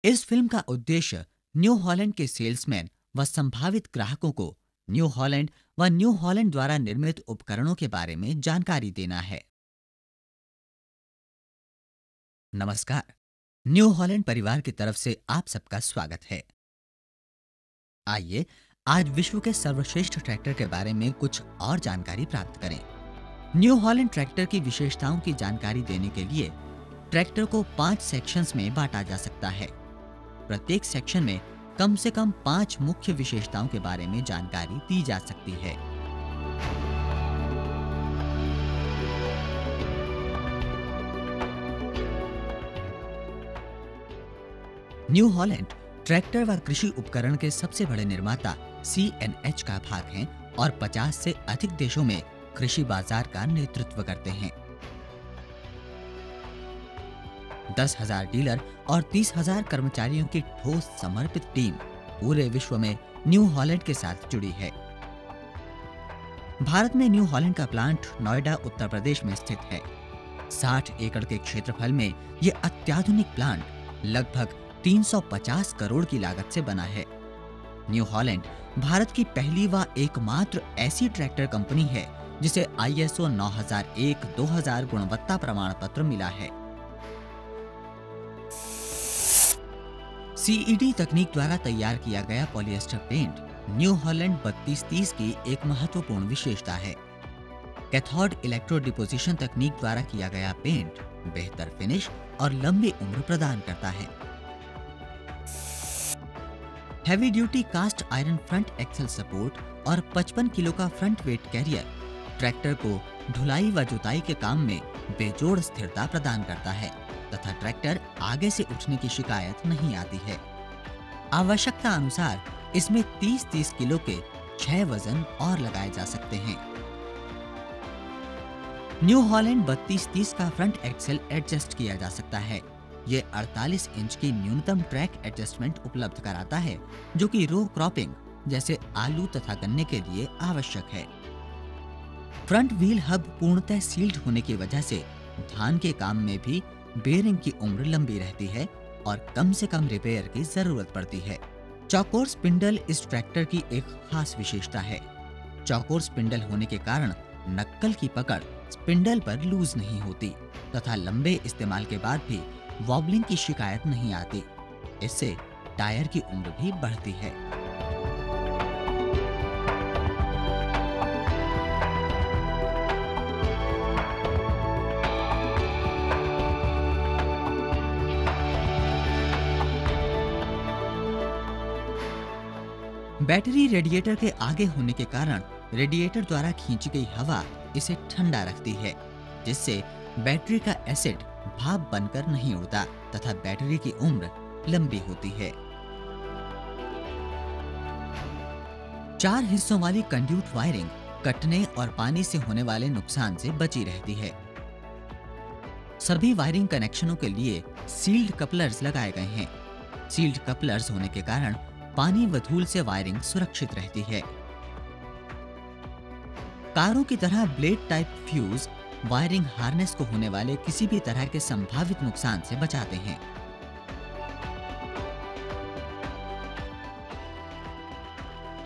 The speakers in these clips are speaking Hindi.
इस फिल्म का उद्देश्य न्यू हॉलैंड के सेल्समैन व संभावित ग्राहकों को न्यू हॉलैंड व न्यू हॉलैंड द्वारा निर्मित उपकरणों के बारे में जानकारी देना है। नमस्कार, न्यू हॉलैंड परिवार की तरफ से आप सबका स्वागत है। आइए आज विश्व के सर्वश्रेष्ठ ट्रैक्टर के बारे में कुछ और जानकारी प्राप्त करें। न्यू हॉलैंड ट्रैक्टर की विशेषताओं की जानकारी देने के लिए ट्रैक्टर को 5 सेक्शंस में बांटा जा सकता है। प्रत्येक सेक्शन में कम से कम 5 मुख्य विशेषताओं के बारे में जानकारी दी जा सकती है। न्यू हॉलैंड ट्रैक्टर व कृषि उपकरण के सबसे बड़े निर्माता CNH का भाग हैं और 50 से अधिक देशों में कृषि बाजार का नेतृत्व करते हैं। 10,000 डीलर और 30,000 कर्मचारियों की ठोस समर्पित टीम पूरे विश्व में न्यू हॉलैंड के साथ जुड़ी है। भारत में न्यू हॉलैंड का प्लांट नोएडा, उत्तर प्रदेश में स्थित है। 60 एकड़ के क्षेत्रफल में यह अत्याधुनिक प्लांट लगभग 350 करोड़ की लागत से बना है। न्यू हॉलैंड भारत की पहली व एकमात्र ऐसी ट्रैक्टर कंपनी है जिसे ISO 9001-2000 गुणवत्ता प्रमाण पत्र मिला है। CED तकनीक द्वारा तैयार किया गया पॉलिएस्टर पेंट न्यू हॉलैंड 3230 की एक महत्वपूर्ण विशेषता है। कैथोड इलेक्ट्रोड डिपोजिशन तकनीक द्वारा किया गया पेंट बेहतर फिनिश और लंबी उम्र प्रदान करता है। Heavy duty cast iron front axle support और 55 किलो का फ्रंट वेट कैरियर ट्रैक्टर को ढुलाई व जुताई के काम में बेजोड़ स्थिरता प्रदान करता है तथा ट्रैक्टर आगे से उठने की शिकायत नहीं आती है। आवश्यकता अनुसार इसमें 30-30 किलो के 6 वजन और लगाए जा सकते हैं। न्यू हॉलैंड 3230 का फ्रंट एक्सेल एडजस्ट किया जा सकता है। ये 48 इंच की न्यूनतम ट्रैक एडजस्टमेंट उपलब्ध कराता है, जो कि रो क्रॉपिंग जैसे आलू तथा गन्ने के लिए आवश्यक है। फ्रंट व्हील हब पूर्णतः सील्ड होने की वजह से धान के काम में भी बेयरिंग की उम्र लंबी रहती है और कम से कम रिपेयर की जरूरत पड़ती है। चौकोर स्पिंडल इस ट्रैक्टर की एक खास विशेषता है। चौकोर स्पिंडल होने के कारण नक्कल की पकड़ स्पिंडल पर लूज नहीं होती तथा लंबे इस्तेमाल के बाद भी वॉबलिंग की शिकायत नहीं आती। इससे टायर की उम्र भी बढ़ती है। बैटरी रेडिएटर के आगे होने के कारण रेडिएटर द्वारा खींची गई हवा इसे ठंडा रखती है, जिससे बैटरी का एसिड भाप बनकर नहीं उड़ता तथा बैटरी की उम्र लंबी होती है। 4 हिस्सों वाली कंड्यूट वायरिंग कटने और पानी से होने वाले नुकसान से बची रहती है। सभी वायरिंग कनेक्शनों के लिए सील्ड कपलर्स लगाए गए हैं। सील्ड कपलर्स होने के कारण पानी व धूल से वायरिंग सुरक्षित रहती है। कारों की तरह blade type fuse wiring harness को होने वाले किसी भी तरह के संभावित नुकसान से बचाते हैं।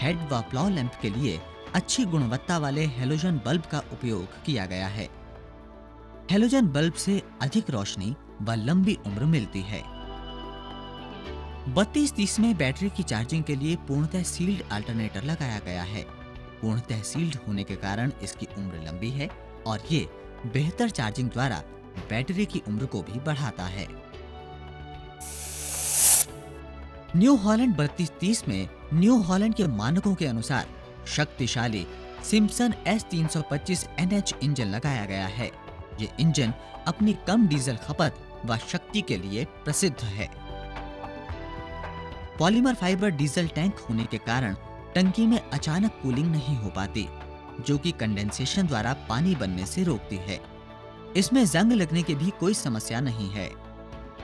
हेड व प्लॉ लैंप के लिए अच्छी गुणवत्ता वाले हैलोजन बल्ब का उपयोग किया गया है। हैलोजन बल्ब से अधिक रोशनी व लंबी उम्र मिलती है। 3230 में बैटरी की चार्जिंग के लिए पूर्णतः सील्ड अल्टरनेटर लगाया गया है। पूर्णतः सील्ड होने के कारण इसकी उम्र लंबी है और ये बेहतर चार्जिंग द्वारा बैटरी की उम्र को भी बढ़ाता है। न्यू हॉलैंड 3230 में न्यू हॉलैंड के मानकों के अनुसार शक्तिशाली सिम्पसन S325 NH इंजन लगाया गया है। ये इंजन अपनी कम डीजल खपत व शक्ति के लिए प्रसिद्ध है। पॉलीमर फाइबर डीजल टैंक होने के कारण टंकी में अचानक कूलिंग नहीं हो पाती, जो कि कंडेंसेशन द्वारा पानी बनने से रोकती है। इसमें जंग लगने की भी कोई समस्या नहीं है।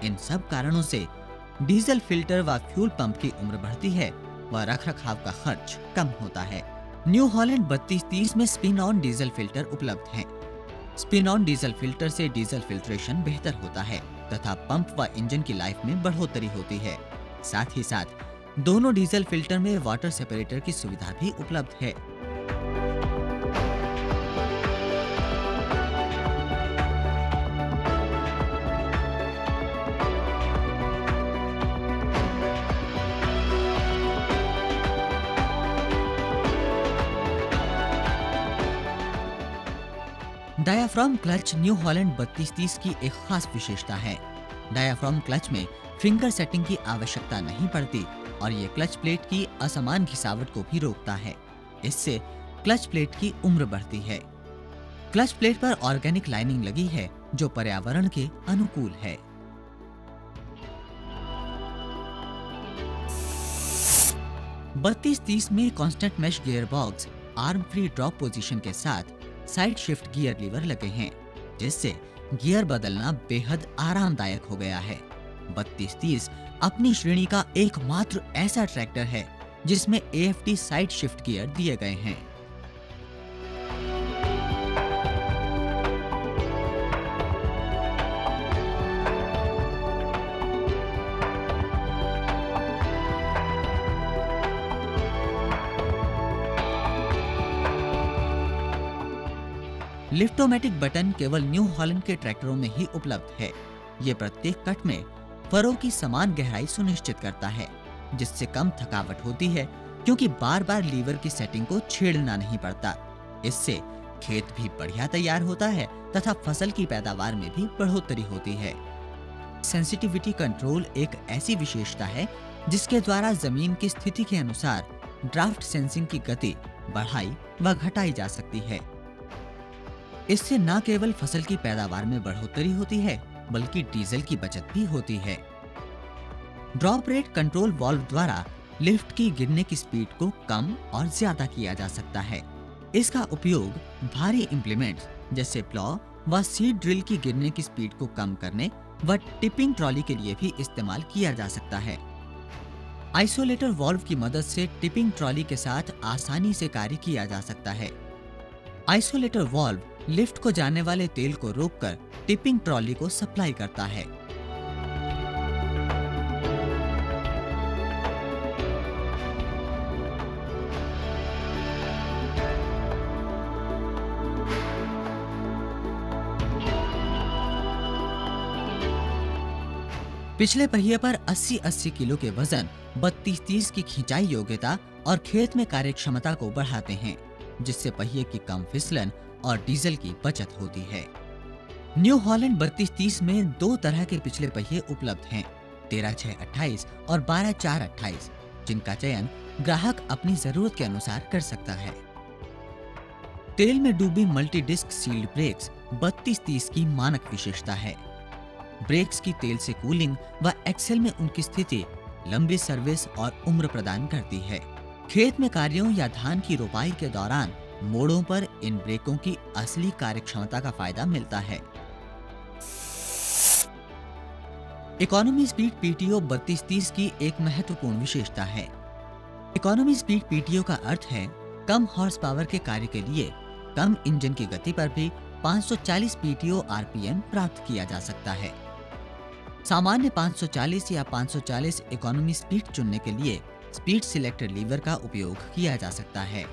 इन सब कारणों से डीजल फिल्टर व फ्यूल पंप की उम्र बढ़ती है व रखरखाव का खर्च कम होता है। न्यू हॉलैंड 3230 में स्पिन ऑन डीजल फिल्टर उपलब्ध हैं। स्पिन ऑन डीजल फिल्टर से डीजल फिल्ट्रेशन बेहतर होता है तथा पंप व इंजन की लाइफ में बढ़ोतरी होती है। साथ ही साथ दोनों डीजल फिल्टर में वाटर सेपरेटर की सुविधा भी उपलब्ध है। डायाफ्राम क्लच न्यू हॉलैंड 3230 की एक खास विशेषता है। डायाफ्राम क्लच में फिंगर सेटिंग की आवश्यकता नहीं पड़ती और ये क्लच प्लेट की असमान घिसावट को भी रोकता है। इससे क्लच प्लेट की उम्र बढ़ती है। क्लच प्लेट पर ऑर्गेनिक लाइनिंग लगी है जो पर्यावरण के अनुकूल है। बत्तीस 30 में constant mesh gear box arm free drop position के साथ साइड शिफ्ट गियर लीवर लगे हैं, जिससे गियर बदलना बेहद आरामदायक हो गया है। 3230 अपनी श्रेणी का एकमात्र ऐसा ट्रैक्टर है जिसमें AFT साइड शिफ्ट गियर दिए गए हैं। लिफ्टोमेटिक बटन केवल न्यू हॉलैंड के ट्रैक्टरों में ही उपलब्ध है। ये प्रत्येक कट में फरों की समान गहराई सुनिश्चित करता है, जिससे कम थकावट होती है क्योंकि बार बार लीवर की सेटिंग को छेड़ना नहीं पड़ता। इससे खेत भी बढ़िया तैयार होता है तथा फसल की पैदावार में भी बढ़ोतरी होती है। सेंसिटिविटी कंट्रोल एक ऐसी विशेषता है जिसके द्वारा जमीन की स्थिति के अनुसार ड्राफ्ट सेंसिंग की गति बढ़ाई व घटाई जा सकती है। इससे न केवल फसल की पैदावार में बढ़ोतरी होती है बल्कि डीजल की बचत भी होती है। ड्रॉप रेट कंट्रोल वाल्व द्वारा लिफ्ट की गिरने की स्पीड को कम और ज्यादा किया जा सकता है। इसका उपयोग भारी इंप्लीमेंट्स जैसे प्लॉ व सीड ड्रिल की गिरने की स्पीड को कम करने व टिपिंग ट्रॉली के लिए भी इस्तेमाल किया जा सकता है। आइसोलेटर वाल्व की मदद से टिपिंग ट्रॉली के साथ आसानी से कार्य किया जा सकता है। आइसोलेटर वाल्व लिफ्ट को जाने वाले तेल को रोककर टिपिंग ट्रॉली को सप्लाई करता है। पिछले पहिए पर 80-80 किलो के वजन 32-30 की खिंचाई योग्यता और खेत में कार्यक्षमता को बढ़ाते हैं, जिससे पहिए की कम फिसलन और डीजल की बचत होती है। न्यू हॉलैंड 3230 में दो तरह के पिछले पहिए उपलब्ध हैं, 13/6/28 और 12/4/28, जिनका चयन ग्राहक अपनी जरूरत के अनुसार कर सकता है। तेल में डूबी मल्टी डिस्क सील्ड ब्रेक्स 3230 की मानक विशेषता है। ब्रेक्स की तेल से कूलिंग व एक्सेल में उनकी स्थिति लंबी सर्विस और उम्र प्रदान करती है। खेत में कार्यों या धान की रोपाई के दौरान मोड़ों पर इन ब्रेकों की असली कार्यक्षमता का फायदा मिलता है। इकोनॉमी स्पीड PTO 3230 की एक महत्वपूर्ण विशेषता है। इकोनॉमी स्पीड PTO का अर्थ है कम हॉर्स पावर के कार्य के लिए कम इंजन की गति पर भी 540 PTO RPM प्राप्त किया जा सकता है। सामान्य 540 या 540 इकोनॉमी स्पीड चुनने के लिए स्पीड सिलेक्टर लीवर का उपयोग किया जा सकता है।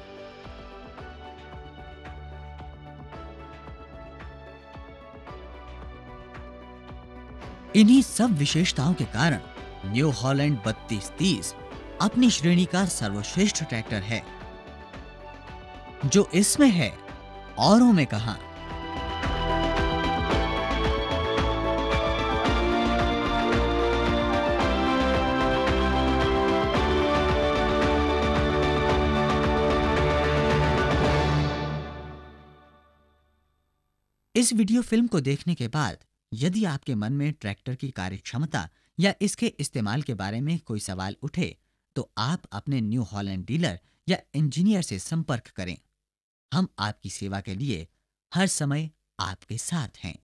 इन्हीं सब विशेषताओं के कारण न्यू हॉलैंड 3230 अपनी श्रेणी का सर्वश्रेष्ठ ट्रैक्टर है। जो इसमें है औरों में कहां। इस वीडियो फिल्म को देखने के बाद यदि आपके मन में ट्रैक्टर की कार्यक्षमता या इसके इस्तेमाल के बारे में कोई सवाल उठे तो आप अपने न्यू हॉलैंड डीलर या इंजीनियर से संपर्क करें। हम आपकी सेवा के लिए हर समय आपके साथ हैं।